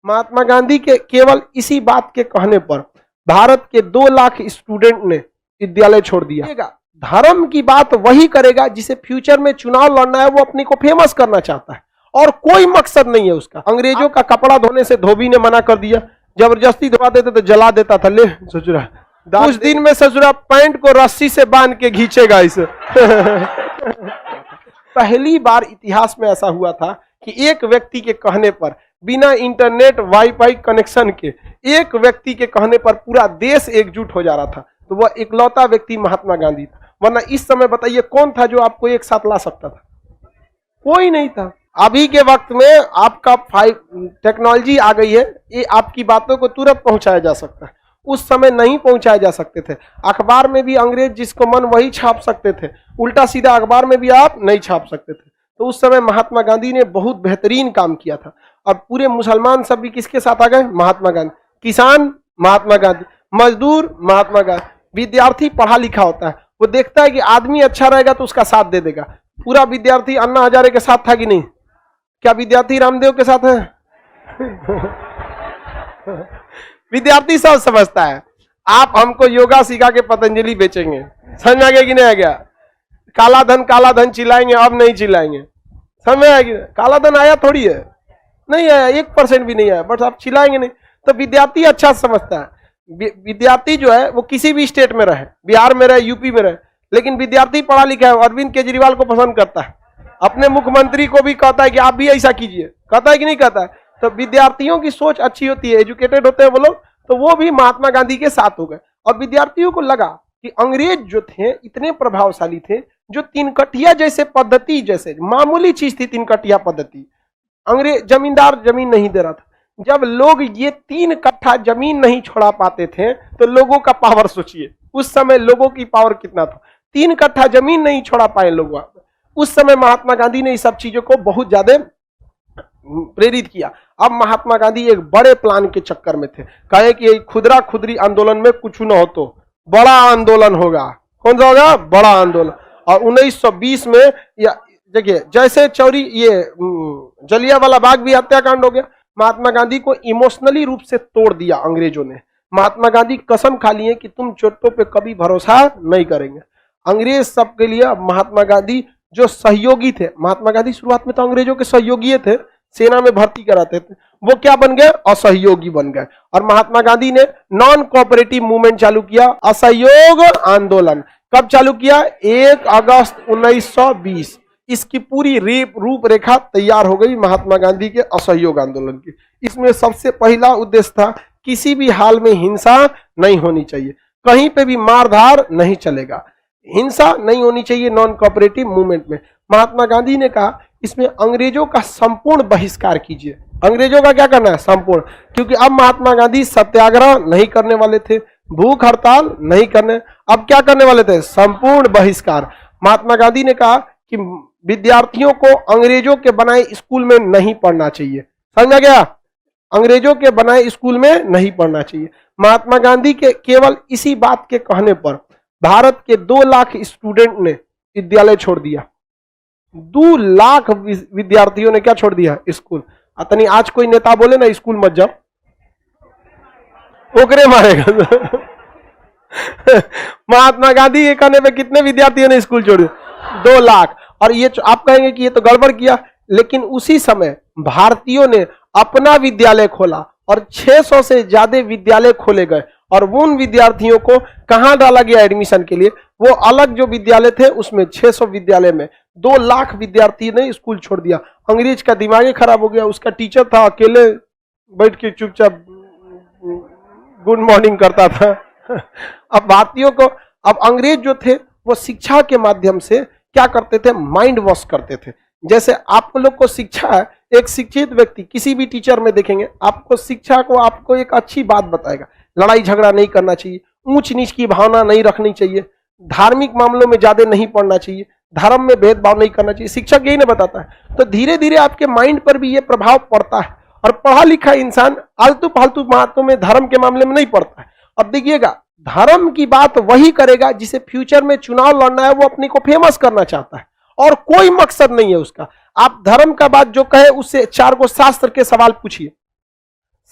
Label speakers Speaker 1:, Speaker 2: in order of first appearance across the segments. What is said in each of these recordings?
Speaker 1: महात्मा गांधी के केवल इसी बात के कहने पर भारत के 2 लाख स्टूडेंट ने विद्यालय छोड़ दिया। धर्म की बात वही करेगा जिसे फ्यूचर में चुनाव लड़ना है, वो अपने को फेमस करना चाहता है और कोई मकसद नहीं है उसका। अंग्रेजों का कपड़ा धोने से धोबी ने मना कर दिया, जबरदस्ती धोवा देते तो जला देता था। ले ससुरा कुछ दिन में ससुरा पैंट को रस्सी से बांध के खींचेगा इसे। पहली बार इतिहास में ऐसा हुआ था कि एक व्यक्ति के कहने पर, बिना इंटरनेट वाईफाई कनेक्शन के, एक व्यक्ति के कहने पर पूरा देश एकजुट हो जा रहा था, तो वह इकलौता व्यक्ति महात्मा गांधी था। वरना इस समय बताइए कौन था जो आपको एक साथ ला सकता था? कोई नहीं था। अभी के वक्त में आपका टेक्नोलॉजी आ गई है, ये आपकी बातों को तुरंत पहुंचाया जा सकता है। उस समय नहीं पहुंचाए जा सकते थे। अखबार में भी अंग्रेज जिसको मन वही छाप सकते थे, उल्टा सीधा अखबार में भी आप नहीं छाप सकते थे। तो उस समय महात्मा गांधी ने बहुत बेहतरीन काम किया था। अब पूरे मुसलमान सब भी किसके साथ आ गए? महात्मा गांधी। किसान महात्मा गांधी, मजदूर महात्मा गांधी। विद्यार्थी पढ़ा लिखा होता है, वो देखता है कि आदमी अच्छा रहेगा तो उसका साथ दे देगा। पूरा विद्यार्थी अन्ना हजारे के साथ था कि नहीं? क्या विद्यार्थी रामदेव के साथ है? विद्यार्थी सब समझता है। आप हमको योगा सिखा के पतंजलि बेचेंगे, समझ आ गया कि नहीं आ गया? काला धन चिल्लाएंगे, अब नहीं चिल्लाएंगे। समझ आया कि काला धन आया थोड़ी है, नहीं आया, 1% भी नहीं आया, बट आप चिल्लाएंगे नहीं। तो विद्यार्थी अच्छा समझता है। विद्यार्थी जो है वो किसी भी स्टेट में रहे, बिहार में रहे, यूपी में रहे, लेकिन विद्यार्थी पढ़ा लिखा है, अरविंद केजरीवाल को पसंद करता है, अपने मुख्यमंत्री को भी कहता है कि आप भी ऐसा कीजिए। कहता है कि नहीं कहता है? तो विद्यार्थियों की सोच अच्छी होती है, एजुकेटेड होते हैं वो लोग, तो वो भी महात्मा गांधी के साथ हो गए। और विद्यार्थियों को लगा कि अंग्रेज जो थे इतने प्रभावशाली थे, जो 3 कट्टिया जैसे पद्धति, जैसे मामूली चीज थी 3 कट्टिया पद्धति, अंग्रेज जमींदार जमीन नहीं दे रहा था। जब लोग ये 3 कट्ठा जमीन नहीं छोड़ा पाते थे तो लोगों का पावर सोचिए, उस समय लोगों की पावर कितना था। 3 कट्ठा जमीन नहीं छोड़ा पाए लोग। उस समय महात्मा गांधी ने इस सब चीजों को बहुत ज्यादा प्रेरित किया। अब महात्मा गांधी एक बड़े प्लान के चक्कर में थे, कहे कि खुदरा खुदरी आंदोलन में कुछ न हो तो बड़ा आंदोलन होगा। कौन सा होगा? बड़ा आंदोलन। और 1920 में या देखिए, जैसे चौरी ये जलियांवाला बाग भी हत्याकांड हो गया, महात्मा गांधी को इमोशनली रूप से तोड़ दिया अंग्रेजों ने। महात्मा गांधी कसम खा लिए कि तुम चोटों पे कभी भरोसा नहीं करेंगे। अंग्रेज सबके लिए महात्मा गांधी जो सहयोगी थे, महात्मा गांधी शुरुआत में तो अंग्रेजों के सहयोगी थे, सेना में भर्ती कराते थे, वो क्या बन गए? असहयोगी बन गए। और महात्मा गांधी ने नॉन कोऑपरेटिव मूवमेंट चालू किया, असहयोग आंदोलन। कब चालू किया? 1 अगस्त 1920। इसकी पूरी रूपरेखा तैयार हो गई महात्मा गांधी के असहयोग आंदोलन की। इसमें सबसे पहला उद्देश्य था किसी भी हाल में हिंसा नहीं होनी चाहिए, कहीं पे भी मारधार नहीं चलेगा, हिंसा नहीं होनी चाहिए नॉन कोऑपरेटिव मूवमेंट में। महात्मा गांधी ने कहा इसमें अंग्रेजों का संपूर्ण बहिष्कार कीजिए। अंग्रेजों का क्या करना है? संपूर्ण। क्योंकि अब महात्मा गांधी सत्याग्रह नहीं करने वाले थे, भूख हड़ताल नहीं करने, अब क्या करने वाले थे? संपूर्ण बहिष्कार। महात्मा गांधी ने कहा कि विद्यार्थियों को अंग्रेजों के बनाए स्कूल में नहीं पढ़ना चाहिए। समझा गया? अंग्रेजों के बनाए स्कूल में नहीं पढ़ना चाहिए। महात्मा गांधी के केवल इसी बात के कहने पर भारत के 2 लाख स्टूडेंट ने विद्यालय छोड़ दिया। 2 लाख विद्यार्थियों ने क्या छोड़ दिया? स्कूल। अतनी आज कोई नेता बोले ना स्कूल मत जाओ, ओकरे मारेगा। महात्मा गांधी के कहने पे कितने विद्यार्थियों ने स्कूल छोड़ दिया? 2 लाख। और ये आप कहेंगे कि ये तो गड़बड़ किया, लेकिन उसी समय भारतीयों ने अपना विद्यालय खोला और 600 से ज्यादा विद्यालय खोले गए। और उन विद्यार्थियों को कहां डाला गया एडमिशन के लिए? वो अलग जो विद्यालय थे उसमें 600 विद्यालय में 2 लाख विद्यार्थी ने स्कूल छोड़ दिया। अंग्रेज का दिमाग ही खराब हो गया। उसका टीचर था, अकेले बैठ के चुपचाप गुड मॉर्निंग करता था। अब भारतीयों को, अब अंग्रेज जो थे वो शिक्षा के माध्यम से क्या करते थे? माइंड वॉश करते थे। जैसे आप लोग को शिक्षा है, एक शिक्षित व्यक्ति किसी भी टीचर में देखेंगे आपको शिक्षा को आपको एक अच्छी बात बताएगा, लड़ाई झगड़ा नहीं करना चाहिए, ऊंच नीच की भावना नहीं रखनी चाहिए, धार्मिक मामलों में ज्यादा नहीं पढ़ना चाहिए, धर्म में भेदभाव नहीं करना चाहिए। शिक्षक यही ना बताता है। तो धीरे धीरे आपके माइंड पर भी ये प्रभाव पड़ता है। और पढ़ा लिखा इंसान आलतू फालतू बातों में, धर्म के मामले में नहीं पड़ता है। अब देखिएगा, धर्म की बात वही करेगा जिसे फ्यूचर में चुनाव लड़ना है, वो अपने को फेमस करना चाहता है और कोई मकसद नहीं है उसका। आप धर्म का बात जो कहे उससे 4 गो शास्त्र के सवाल पूछिए,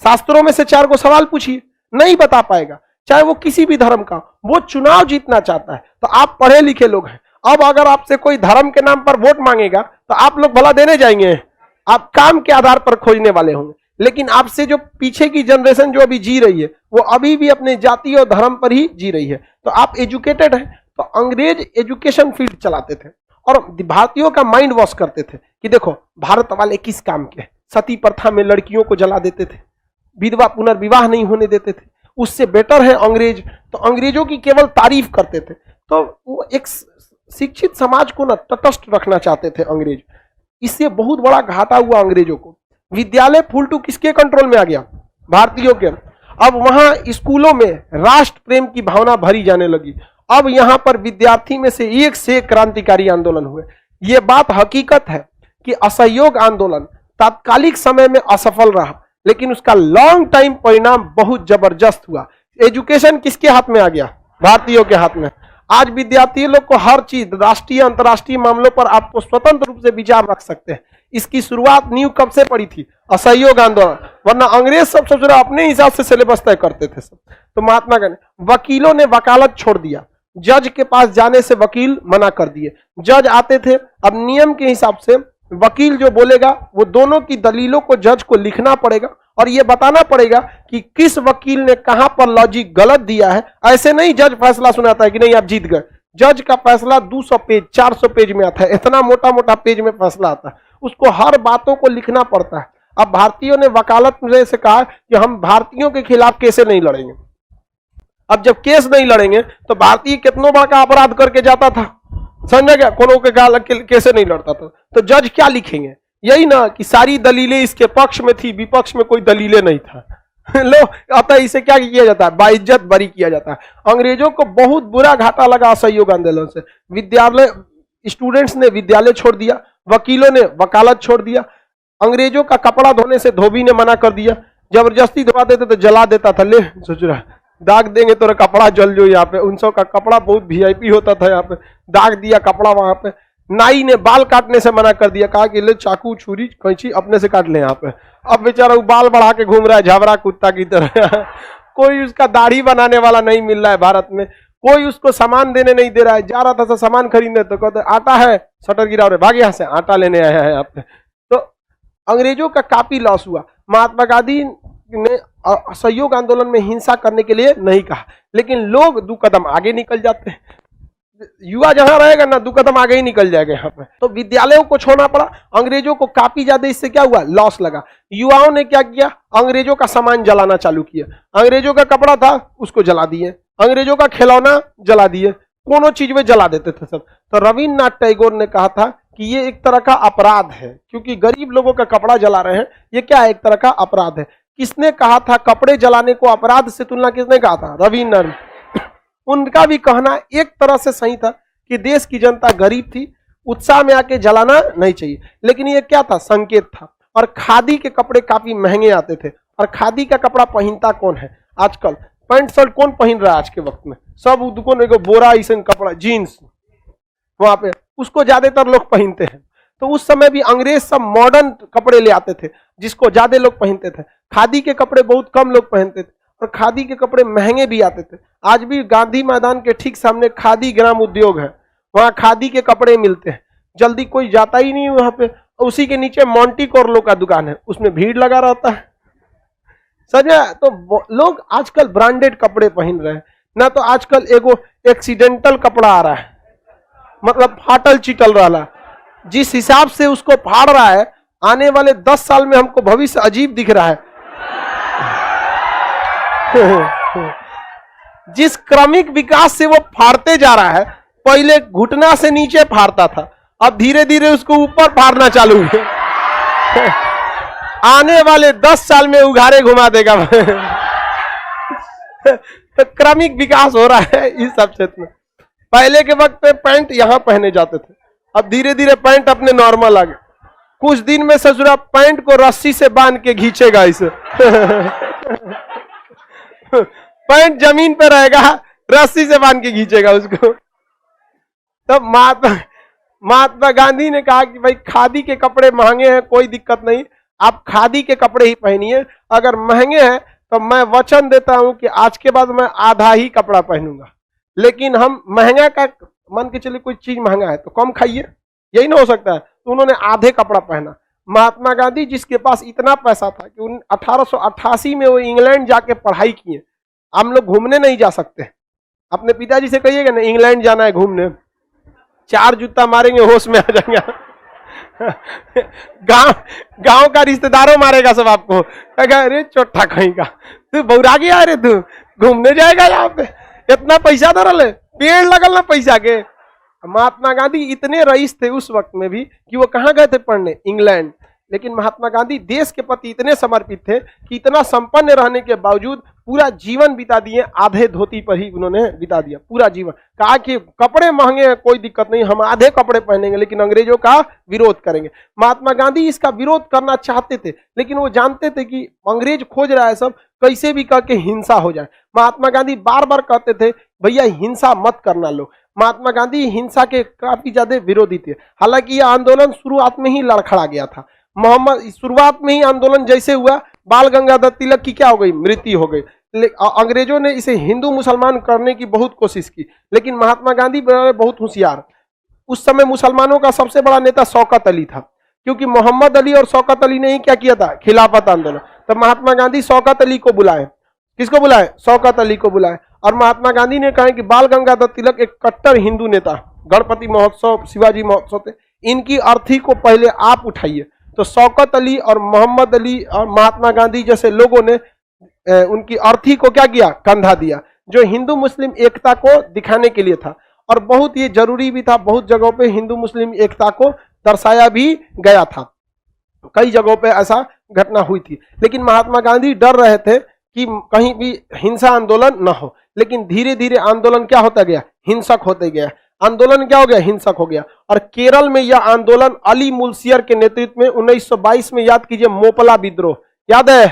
Speaker 1: शास्त्रों में से 4 को सवाल पूछिए, नहीं बता पाएगा, चाहे वो किसी भी धर्म का। वो चुनाव जीतना चाहता है, तो आप पढ़े लिखे लोग हैं, अब अगर आपसे कोई धर्म के नाम पर वोट मांगेगा तो आप लोग भला देने जाएंगे? आप काम के आधार पर खोजने वाले होंगे। लेकिन आपसे जो पीछे की जनरेशन जो अभी जी रही है, वो अभी भी अपने जाति और धर्म पर ही जी रही है। तो आप एजुकेटेड हैं। तो अंग्रेज एजुकेशन फील्ड चलाते थे और भारतीयों का माइंड वॉश करते थे कि देखो भारत वाले किस काम के। सती प्रथा में लड़कियों को जला देते थे, विधवा पुनर्विवाह नहीं होने देते थे, उससे बेटर है अंग्रेज। तो अंग्रेजों की केवल तारीफ करते थे। तो वो एक शिक्षित समाज को ना तटस्थ रखना चाहते थे अंग्रेज। इससे बहुत बड़ा घाटा हुआ अंग्रेजों को। विद्यालय फुल टू किसके कंट्रोल में आ गया? भारतीयों के। अब वहां स्कूलों में राष्ट्र प्रेम की भावना भरी जाने लगी। अब यहां पर विद्यार्थी में से एक क्रांतिकारी आंदोलन हुए। यह बात हकीकत है कि असहयोग आंदोलन तात्कालिक समय में असफल रहा, लेकिन उसका लॉन्ग टाइम परिणाम बहुत जबरदस्त हुआ। एजुकेशन किसके हाथ में आ गया? भारतीयों के हाथ में। आज विद्यार्थी लोग को हर चीज, राष्ट्रीय अंतर्राष्ट्रीय मामलों पर आपको स्वतंत्र रूप से विचार रख सकते हैं। इसकी शुरुआत नींव कब से पड़ी थी? असहयोग आंदोलन। वरना अंग्रेज सब सोच रहे अपने हिसाब से सिलेबस तय करते थे सब। तो महात्मा गांधी, वकीलों ने वकालत छोड़ दिया, जज के पास जाने से वकील मना कर दिए। जज आते थे, अब नियम के हिसाब से वकील जो बोलेगा वो दोनों की दलीलों को जज को लिखना पड़ेगा और ये बताना पड़ेगा कि किस वकील ने कहां पर लॉजिक गलत दिया है। ऐसे नहीं जज फैसला सुनाता है कि नहीं आप जीत गए। जज का फैसला 200 पेज 400 पेज में आता है, इतना मोटा मोटा पेज में फैसला आता है, उसको हर बातों को लिखना पड़ता है। अब भारतीयों ने वकालत में से कहा कि हम भारतीयों के खिलाफ केसे नहीं लड़ेंगे। अब जब केस नहीं लड़ेंगे तो भारतीय कितनों बड़ा का अपराध करके जाता था, समझा क्या? कोनो के गाल कैसे नहीं लड़ता था। तो जज क्या लिखेंगे? यही ना कि सारी दलीलें इसके पक्ष में थी, विपक्ष में कोई दलीलें नहीं था। लो, अतः इसे क्या किया जाता है? बाइज्जत बरी किया जाता है। अंग्रेजों को बहुत बुरा घाटा लगा असहयोग आंदोलन से। विद्यालय स्टूडेंट्स ने विद्यालय छोड़ दिया, वकीलों ने वकालत छोड़ दिया, अंग्रेजों का कपड़ा धोने से धोबी ने मना कर दिया, जबरदस्ती धोवा देते तो जला देता था। ले सोच रहा दाग देंगे तो कपड़ा जल जो। यहाँ पे 1900 का कपड़ा बहुत वीआईपी होता था, यहाँ पे दाग दिया कपड़ा। वहां पे नाई ने बाल काटने से मना कर दिया, कहा कि ले चाकू छुरी कैंची अपने से काट ले। यहाँ पे अब बेचारा वो बाल बढ़ा के घूम रहा है झबरा कुत्ता की तरह। कोई उसका दाढ़ी बनाने वाला नहीं मिल रहा है भारत में, कोई उसको सामान देने नहीं दे रहा है। जा रहा था सामान खरीदने तो कहते आटा है, शटर गिरा रहे, भाग यहाँ से, आटा लेने आया है यहाँ पे। तो अंग्रेजों का काफी लॉस हुआ। महात्मा गांधी ने असहयोग आंदोलन में हिंसा करने के लिए नहीं कहा, लेकिन लोग 2 कदम आगे निकल जाते हैं। युवा जहां रहेगा ना 2 कदम आगे ही निकल जाएगा यहाँ पे। तो विद्यालयों को छोड़ना पड़ा। अंग्रेजों को काफी ज्यादा इससे क्या हुआ? लॉस लगा। युवाओं ने क्या किया? अंग्रेजों का सामान जलाना चालू किया। अंग्रेजों का कपड़ा था उसको जला दिए, अंग्रेजों का खिलौना जला दिए, कोनो चीज में जला देते थे सब। तो रविन्द्रनाथ टैगोर ने कहा था कि ये एक तरह का अपराध है, क्योंकि गरीब लोगों का कपड़ा जला रहे हैं, ये क्या है? एक तरह का अपराध है। किसने कहा था कपड़े जलाने को अपराध से तुलना? किसने कहा था? रविन्द्रनाथ। उनका भी कहना एक तरह से सही था कि देश की जनता गरीब थी, उत्साह में आके जलाना नहीं चाहिए। लेकिन ये क्या था? संकेत था। और खादी के कपड़े काफी महंगे आते थे। और खादी का कपड़ा पहनता कौन है आजकल? पैंट शर्ट कौन पहन रहा है आज के वक्त में? सब दुकान एगो बोरा ऐसा कपड़ा, जीन्स वहां पे, उसको ज्यादातर लोग पहनते हैं। तो उस समय भी अंग्रेज सब मॉडर्न कपड़े ले आते थे जिसको ज्यादा लोग पहनते थे। खादी के कपड़े बहुत कम लोग पहनते थे और खादी के कपड़े महंगे भी आते थे। आज भी गांधी मैदान के ठीक सामने खादी ग्राम उद्योग है, वहां खादी के कपड़े मिलते हैं। जल्दी कोई जाता ही नहीं वहां पे। उसी के नीचे मोंटी कोर्लो का दुकान है, उसमें भीड़ लगा रहता है। समझा? तो लोग आजकल ब्रांडेड कपड़े पहन रहे हैं ना। तो आजकल एगो एक्सीडेंटल कपड़ा आ रहा है, मतलब फाटल चिटल रहा। जिस हिसाब से उसको फाड़ रहा है, आने वाले 10 साल में हमको भविष्य अजीब दिख रहा है। जिस क्रमिक विकास से वो फाड़ते जा रहा है, पहले घुटना से नीचे फाड़ता था, अब धीरे धीरे उसको ऊपर फाड़ना चालू है। आने वाले 10 साल में उघारे घुमा देगा। तो क्रमिक विकास हो रहा है इस सब क्षेत्र में। पहले के वक्त पे पैंट यहां पहने जाते थे, अब धीरे धीरे पैंट अपने नॉर्मल आ गए। कुछ दिन में ससुरा पैंट को रस्सी से बांध के खींचेगा इसे। पैंट जमीन पे रहेगा, रस्सी से बांध के खींचेगा उसको। तब महात्मा गांधी ने कहा कि भाई खादी के कपड़े महंगे हैं, कोई दिक्कत नहीं, आप खादी के कपड़े ही पहनिए, अगर महंगे हैं तो मैं वचन देता हूं कि आज के बाद मैं आधा ही कपड़ा पहनूंगा। लेकिन हम महंगा का, मान के चलिए कोई चीज महंगा है तो कम खाइए, यही ना हो सकता है। तो उन्होंने आधे कपड़ा पहना। महात्मा गांधी जिसके पास इतना पैसा था कि 1888 में वो इंग्लैंड जाके पढ़ाई किए। हम लोग घूमने नहीं जा सकते, अपने पिताजी से कहिएगा ना इंग्लैंड जाना है घूमने, 4 जूता मारेंगे होश में आ जाएंगे। गांव का रिश्तेदारों मारेगा सब आपको, अरे चोट्टा कहीं का, तू बौरा गया, अरे तू घूमने जाएगा यहाँ पे, इतना पैसा धरल है, पेड़ लगल ना पैसा के। महात्मा गांधी इतने रईस थे उस वक्त में भी कि वो कहाँ गए थे पढ़ने, इंग्लैंड। लेकिन महात्मा गांधी देश के प्रति इतने समर्पित थे कि इतना संपन्न रहने के बावजूद पूरा जीवन बिता दिए आधे धोती पर ही उन्होंने बिता दिया पूरा जीवन। कहा कि कपड़े महंगे हैं कोई दिक्कत नहीं, हम आधे कपड़े पहनेंगे लेकिन अंग्रेजों का विरोध करेंगे। महात्मा गांधी इसका विरोध करना चाहते थे, लेकिन वो जानते थे कि अंग्रेज खोज रहा है सब, कैसे भी करके हिंसा हो जाए। महात्मा गांधी बार बार कहते थे भैया हिंसा मत करना लोग। महात्मा गांधी हिंसा के काफी ज्यादा विरोधी थे। हालांकि यह आंदोलन शुरुआत में ही लड़खड़ा गया था। शुरुआत में ही आंदोलन जैसे हुआ, बाल गंगाधर तिलक की क्या हो गई, मृत्यु हो गई। अंग्रेजों ने इसे हिंदू मुसलमान करने की बहुत कोशिश की, लेकिन महात्मा गांधी बहुत होशियार। उस समय मुसलमानों का सबसे बड़ा नेता शौकत अली था, क्योंकि मोहम्मद अली और शौकत अली ने ही क्या किया था, खिलाफत आंदोलन। तब महात्मा गांधी शौकत अली को बुलाए। किसको बुलाए, शौकत अली को बुलाए। और महात्मा गांधी ने कहा कि बाल गंगाधर तिलक एक कट्टर हिंदू नेता, गणपति महोत्सव, शिवाजी महोत्सव थे, इनकी अर्थी को पहले आप उठाइए। तो शौकत अली और मोहम्मद अली और महात्मा गांधी जैसे लोगों ने उनकी अर्थी को क्या किया, कंधा दिया, जो हिंदू मुस्लिम एकता को दिखाने के लिए था। और बहुत ये जरूरी भी था, बहुत जगहों पे हिंदू मुस्लिम एकता को दर्शाया भी गया था, कई जगहों पे ऐसा घटना हुई थी। लेकिन महात्मा गांधी डर रहे थे कि कहीं भी हिंसा आंदोलन न हो। लेकिन धीरे धीरे आंदोलन क्या होता गया, हिंसक होते गया। आंदोलन क्या हो गया, हिंसक हो गया। और केरल में यह आंदोलन अली मुल्सियर के नेतृत्व में 1922 में, याद कीजिए, मोपला विद्रोह, याद है,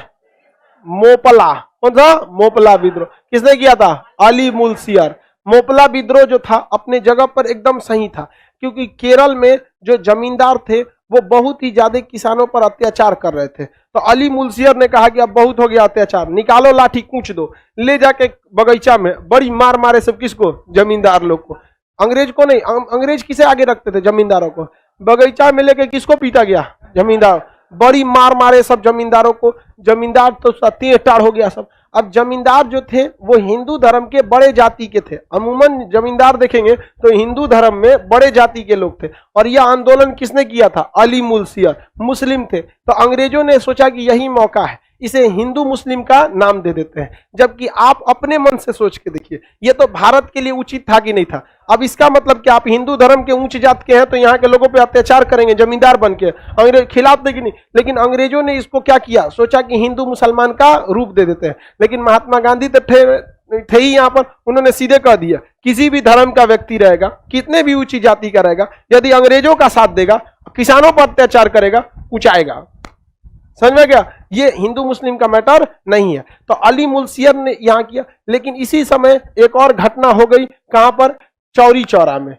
Speaker 1: मोपला, कौन सा, मोपला विद्रोह किसने किया था, अली मुल्सियर। मोपला विद्रोह जो था अपने जगह पर एकदम सही था, क्योंकि केरल में जो जमींदार थे वो बहुत ही ज्यादा किसानों पर अत्याचार कर रहे थे। तो अली मुल्सियर ने कहा कि अब बहुत हो गया अत्याचार, निकालो लाठी कूच दो, ले जाके बगीचा में बड़ी मार मारे सब, किसको, जमींदार लोग को, अंग्रेज को नहीं। अंग्रेज किसे आगे रखते थे, जमींदारों को। बगीचा में लेके किसको पीटा गया, जमींदार, बड़ी मार मारे सब जमींदारों को। जमींदार तो तीर टाड़ हो गया सब। अब जमींदार जो थे वो हिंदू धर्म के बड़े जाति के थे। अमूमन जमींदार देखेंगे तो हिंदू धर्म में बड़े जाति के लोग थे। और यह आंदोलन किसने किया था, अली मुल्सियर, मुस्लिम थे। तो अंग्रेजों ने सोचा कि यही मौका है, इसे हिंदू मुस्लिम का नाम दे देते हैं। जबकि आप अपने मन से सोच के देखिए, ये तो भारत के लिए उचित था कि नहीं था। अब इसका मतलब कि आप हिंदू धर्म के ऊंच जात के हैं तो यहाँ के लोगों पे अत्याचार करेंगे जमींदार बन के, अंग्रेज खिलाफ देगी नहीं। लेकिन अंग्रेजों ने इसको क्या किया, सोचा कि हिंदू मुसलमान का रूप दे देते हैं। लेकिन महात्मा गांधी तो थे ही यहाँ पर, उन्होंने सीधे कह दिया किसी भी धर्म का व्यक्ति रहेगा, कितने भी ऊंची जाति का रहेगा, यदि अंग्रेजों का साथ देगा, किसानों पर अत्याचार करेगा, कुचाएगा। समझ में गया, ये हिंदू मुस्लिम का मैटर नहीं है। तो अली मुल्सियर ने यहां किया। लेकिन इसी समय एक और घटना हो गई, कहां पर, चौरी चौरा में।